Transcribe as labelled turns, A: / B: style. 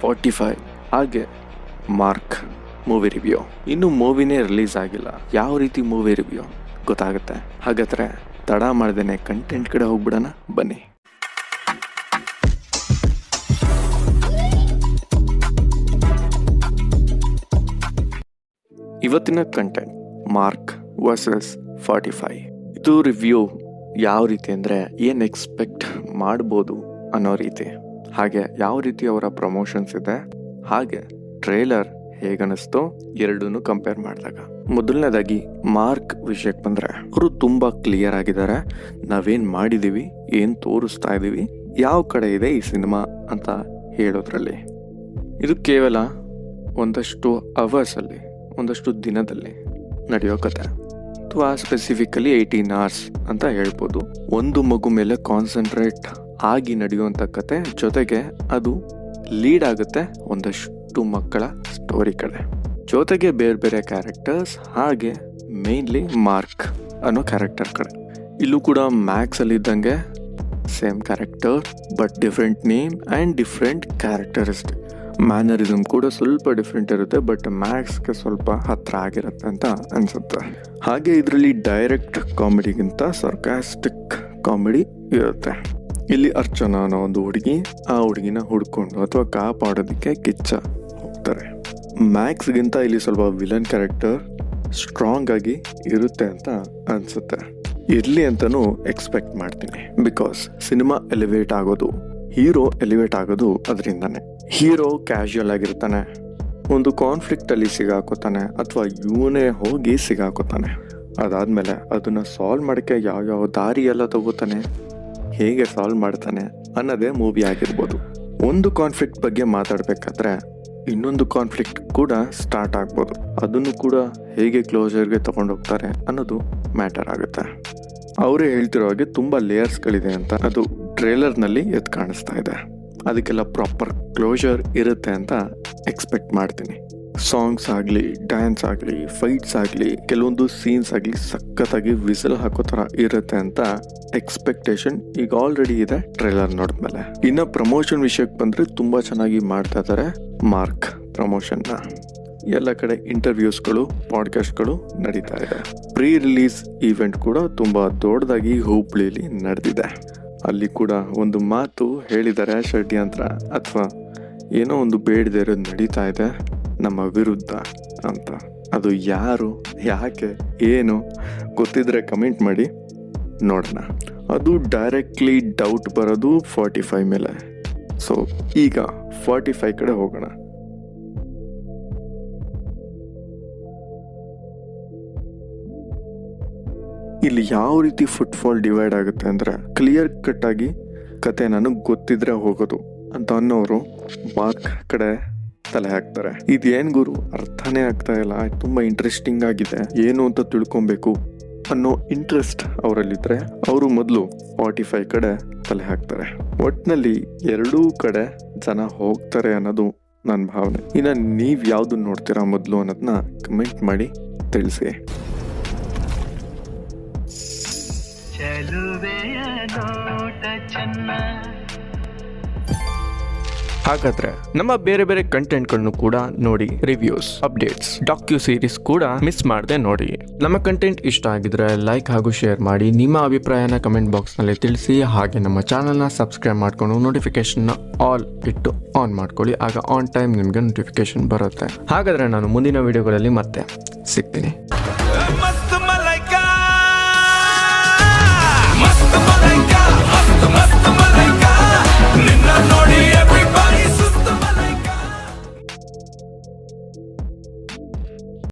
A: 45 ಹಾಗೆ mark movie review. ಇನ್ನು ಮೂವಿನೇ release ಆಗಿಲ್ಲ, ಯಾವ ರೀತಿ ಮೂವಿ ರಿವ್ಯೂ ಗೊತ್ತಾಗುತ್ತೆ. ಹಾಗಾದ್ರೆ ತಡ ಮಾಡ್ದೇನೆ ಕಂಟೆಂಟ್ ಕಡೆ ಹೋಗ್ಬಿಡೋಣ ಬನ್ನಿ. ಇವತ್ತಿನ ಕಂಟೆಂಟ್ ಮಾರ್ಕ್ ವರ್ಸಸ್ 45. ಇದು ರಿವ್ಯೂ ಯಾವ ರೀತಿ ಅಂದರೆ ಏನು ಎಕ್ಸ್ಪೆಕ್ಟ್ ಮಾಡ್ಬೋದು ಅನ್ನೋ ರೀತಿ, ಹಾಗೆ ಯಾವ ರೀತಿ ಅವರ ಪ್ರಮೋಷನ್ಸ್ ಇದೆ, ಹಾಗೆ ಟ್ರೇಲರ್ ಹೇಗನ್ನಿಸ್ತೋ ಎರಡನ್ನೂ ಕಂಪೇರ್ ಮಾಡಿದಾಗ. ಮೊದಲನೇದಾಗಿ ಮಾರ್ಕ್ ವಿಷಯಕ್ಕೆ ಬಂದರೆ ಅವರು ತುಂಬ ಕ್ಲಿಯರ್ ಆಗಿದ್ದಾರೆ. ನಾವೇನು ಮಾಡಿದ್ದೀವಿ, ಏನು ತೋರಿಸ್ತಾ ಇದ್ದೀವಿ, ಯಾವ ಕಡೆ ಇದೆ ಈ ಸಿನಿಮಾ ಅಂತ ಹೇಳೋದ್ರಲ್ಲಿ. ಇದು ಕೇವಲ ಒಂದಷ್ಟು ಅವರ್ಸಲ್ಲಿ, ಒಂದಷ್ಟು ದಿನದಲ್ಲಿ ನಡೆಯೋ ಕತೆ, ಅಥವಾ ಸ್ಪೆಸಿಫಿಕಲಿ 18 hours ಅಂತ ಹೇಳ್ಬೋದು. ಒಂದು ಮಗು ಮೇಲೆ ಕಾನ್ಸಂಟ್ರೇಟ್ ಆಗಿ ನಡೆಯುವಂಥ ಕತೆ, ಜೊತೆಗೆ ಅದು ಲೀಡ್ ಆಗುತ್ತೆ ಒಂದಷ್ಟು ಮಕ್ಕಳ ಸ್ಟೋರಿ ಕಡೆ, ಜೊತೆಗೆ ಬೇರೆ ಬೇರೆ ಕ್ಯಾರೆಕ್ಟರ್ಸ್, ಹಾಗೆ ಮೇನ್ಲಿ ಮಾರ್ಕ್ ಅನ್ನೋ ಕ್ಯಾರೆಕ್ಟರ್ ಕಡೆ. ಇಲ್ಲೂ ಕೂಡ ಮ್ಯಾಕ್ಸ್ ಅಲ್ಲಿ ಇದ್ದಂಗೆ same character but different name and different characteristic. Mannerism ಕೂಡ ಸ್ವಲ್ಪ ಡಿಫ್ರೆಂಟ್ ಇರುತ್ತೆ, ಬಟ್ ಮ್ಯಾಕ್ಸ್ಗೆ ಸ್ವಲ್ಪ ಹತ್ರ ಆಗಿರುತ್ತೆ ಅಂತ ಅನ್ಸುತ್ತೆ. ಹಾಗೆ ಇದರಲ್ಲಿ ಡೈರೆಕ್ಟ್ ಕಾಮಿಡಿಗಿಂತ ಸರ್ಕಾಸ್ಟಿಕ್ ಕಾಮಿಡಿ ಇರುತ್ತೆ. ಇಲ್ಲಿ ಅರ್ಚನಾ ಅನ್ನೋ ಒಂದು ಹುಡುಗಿ ಆ ಹುಡುಗಿನ ಹುಡ್ಕೊಂಡು ಅಥವಾ ಕಾಪಾಡೋದಕ್ಕೆ ಕಿಚ್ಚ ಹೋಗ್ತಾರೆ. ಮ್ಯಾಕ್ಸ್ಗಿಂತ ಇಲ್ಲಿ ಸ್ವಲ್ಪ ವಿಲನ್ ಕ್ಯಾರೆಕ್ಟರ್ ಸ್ಟ್ರಾಂಗ್ ಆಗಿ ಇರುತ್ತೆ ಅಂತ ಅನ್ಸುತ್ತೆ. ಇರ್ಲಿ ಅಂತಲೂ ಎಕ್ಸ್ಪೆಕ್ಟ್ ಮಾಡ್ತೀನಿ. ಬಿಕಾಸ್ ಸಿನಿಮಾ ಎಲಿವೇಟ್ ಆಗೋದು, ಹೀರೋ ಎಲಿವೇಟ್ ಆಗೋದು ಅದರಿಂದಾನೆ. ಹೀರೋ ಕ್ಯಾಶುಯಲ್ ಆಗಿರ್ತಾನೆ, ಒಂದು ಕಾನ್ಫ್ಲಿಕ್ಟ್ ಅಲ್ಲಿ ಸಿಗಾಕೋತಾನೆ, ಅಥವಾ ಇವನೇ ಹೋಗಿ ಸಿಗಾಕೋತಾನೆ. ಅದಾದ್ಮೇಲೆ ಅದನ್ನ ಸಾಲ್ವ್ ಮಾಡೋಕ್ಕೆ ಯಾವ ದಾರಿ ಎಲ್ಲ ತಗೋತಾನೆ, ಹೇಗೆ ಸಾಲ್ವ್ ಮಾಡ್ತಾನೆ ಅನ್ನೋದೇ ಮೂವಿ ಆಗಿರ್ಬೋದು. ಒಂದು ಕಾನ್ಫ್ಲಿಕ್ಟ್ ಬಗ್ಗೆ ಮಾತಾಡ್ಬೇಕಾದ್ರೆ ಇನ್ನೊಂದು ಕಾನ್ಫ್ಲಿಕ್ಟ್ ಕೂಡ ಸ್ಟಾರ್ಟ್ ಆಗ್ಬೋದು, ಅದನ್ನು ಕೂಡ ಹೇಗೆ ಕ್ಲೋಸರ್ಗೆ ತಗೊಂಡೋಗ್ತಾರೆ ಅನ್ನೋದು ಮ್ಯಾಟರ್ ಆಗುತ್ತೆ. ಅವರೇ ಹೇಳ್ತಿರೋ ಹಾಗೆ ತುಂಬ ಲೇಯರ್ಸ್ಗಳಿದೆ ಅಂತ ಅದು ಟ್ರೇಲರ್ನಲ್ಲಿ ಎದ್ದು ಕಾಣಿಸ್ತಾ ಇದೆ. ಅದಕ್ಕೆಲ್ಲ ಪ್ರಾಪರ್ ಕ್ಲೋಜರ್ ಇರುತ್ತೆ ಅಂತ ಎಕ್ಸ್ಪೆಕ್ಟ್ ಮಾಡ್ತೀನಿ. ಸಾಂಗ್ಸ್ ಆಗಲಿ, ಡ್ಯಾನ್ಸ್ ಆಗಲಿ, ಫೈಟ್ಸ್ ಆಗಲಿ, ಕೆಲವೊಂದು ಸೀನ್ಸ್ ಆಗಲಿ ಸಖತ್ತಾಗಿ ವಿಸಲ್ ಹಾಕೋ ಥರ ಇರುತ್ತೆ ಅಂತ ಎಕ್ಸ್ಪೆಕ್ಟೇಷನ್ ಈಗ ಆಲ್ರೆಡಿ ಇದೆ ಟ್ರೇಲರ್ ನೋಡಿದ್ಮೇಲೆ. ಇನ್ನು ಪ್ರಮೋಷನ್ ವಿಷಯಕ್ಕೆ ಬಂದರೆ ತುಂಬ ಚೆನ್ನಾಗಿ ಮಾಡ್ತಾ ಇದ್ದಾರೆ ಮಾರ್ಕ್ ಪ್ರಮೋಷನ್ನ. ಎಲ್ಲ ಕಡೆ ಇಂಟರ್ವ್ಯೂಸ್ಗಳು, ಪಾಡ್ಕಾಸ್ಟ್ಗಳು ನಡೀತಾ ಇದೆ. ಪ್ರೀ ರಿಲೀಸ್ ಈವೆಂಟ್ ಕೂಡ ತುಂಬ ದೊಡ್ಡದಾಗಿ ಹುಬ್ಳಿಲಿ ನಡೆದಿದೆ. ಅಲ್ಲಿ ಕೂಡ ಒಂದು ಮಾತು ಹೇಳಿದ್ದಾರೆ ಷಡ್ಯಂತ್ರ ಅಥವಾ ಏನೋ ಒಂದು ಬೇಡದೇ ಇರೋದು ನಡೀತಾ ಇದೆ ನಮ್ಮ ವಿರುದ್ಧ ಅಂತ. ಅದು ಯಾರು, ಯಾಕೆ, ಏನು ಗೊತ್ತಿದ್ರೆ ಕಮೆಂಟ್ ಮಾಡಿ ನೋಡೋಣ. ಅದು ಡೈರೆಕ್ಟ್ಲಿ ಡೌಟ್ ಬರೋದು 45 ಮೇಲೆ. ಸೊ ಈಗ 45 ಕಡೆ ಹೋಗೋಣ. ಇಲ್ಲಿ ಯಾವ ರೀತಿ ಫುಟ್ಫಾಲ್ ಡಿವೈಡ್ ಆಗುತ್ತೆ ಅಂದರೆ, ಕ್ಲಿಯರ್ ಕಟ್ ಆಗಿ ಕತೆ ನನಗೆ ಗೊತ್ತಿದ್ರೆ ಹೋಗೋದು ಅಂತ ಅನ್ನೋರು ಮಾರ್ಕ್ ಕಡೆ ತಲೆ ಹಾಕ್ತಾರೆ. ಇದೇನು ಗುರು ಅರ್ಥನೇ ಆಗ್ತಾ ಇಲ್ಲ, ತುಂಬ ಇಂಟ್ರೆಸ್ಟಿಂಗ್ ಆಗಿದೆ, ಏನು ಅಂತ ತಿಳ್ಕೊಬೇಕು ಅನ್ನೋ ಇಂಟ್ರೆಸ್ಟ್ ಅವರಲ್ಲಿದ್ದರೆ ಅವರು ಮೊದಲು 45 ಕಡೆ ತಲೆ ಹಾಕ್ತಾರೆ. ಒಟ್ಟಿನಲ್ಲಿ ಎರಡೂ ಕಡೆ ಜನ ಹೋಗ್ತಾರೆ ಅನ್ನೋದು ನನ್ನ ಭಾವನೆ. ಇನ್ನು ನೀವು ಯಾವುದು ನೋಡ್ತೀರಾ ಮೊದಲು ಅನ್ನೋದನ್ನ ಕಮೆಂಟ್ ಮಾಡಿ ತಿಳಿಸಿ. ಹಾಗಾದ್ರೆ ನಮ್ಮ ಬೇರೆ ಬೇರೆ ಕಂಟೆಂಟ್ಗಳನ್ನು ಕೂಡ ನೋಡಿ, ರಿವ್ಯೂಸ್, ಅಪ್ಡೇಟ್ಸ್, ಡಾಕ್ಯೂ ಸೀರೀಸ್ ಕೂಡ ಮಿಸ್ ಮಾಡದೆ ನೋಡಿ. ನಮ್ಮ ಕಂಟೆಂಟ್ ಇಷ್ಟ ಆಗಿದ್ರೆ ಲೈಕ್ ಹಾಗೂ ಶೇರ್ ಮಾಡಿ. ನಿಮ್ಮ ಅಭಿಪ್ರಾಯನ ಕಮೆಂಟ್ ಬಾಕ್ಸ್ ನಲ್ಲಿ ತಿಳಿಸಿ. ಹಾಗೆ ನಮ್ಮ ಚಾನಲ್ನ ಸಬ್ಸ್ಕ್ರೈಬ್ ಮಾಡ್ಕೊಂಡು ನೋಟಿಫಿಕೇಶನ್ ಆಲ್ ಇಟ್ಟು ಆನ್ ಮಾಡ್ಕೊಳ್ಳಿ. ಆಗ ಆನ್ ಟೈಮ್ ನಿಮ್ಗೆ ನೋಟಿಫಿಕೇಶನ್ ಬರುತ್ತೆ. ಹಾಗಾದ್ರೆ ನಾನು ಮುಂದಿನ ವಿಡಿಯೋಗಳಲ್ಲಿ ಮತ್ತೆ ಸಿಗ್ತೀನಿ.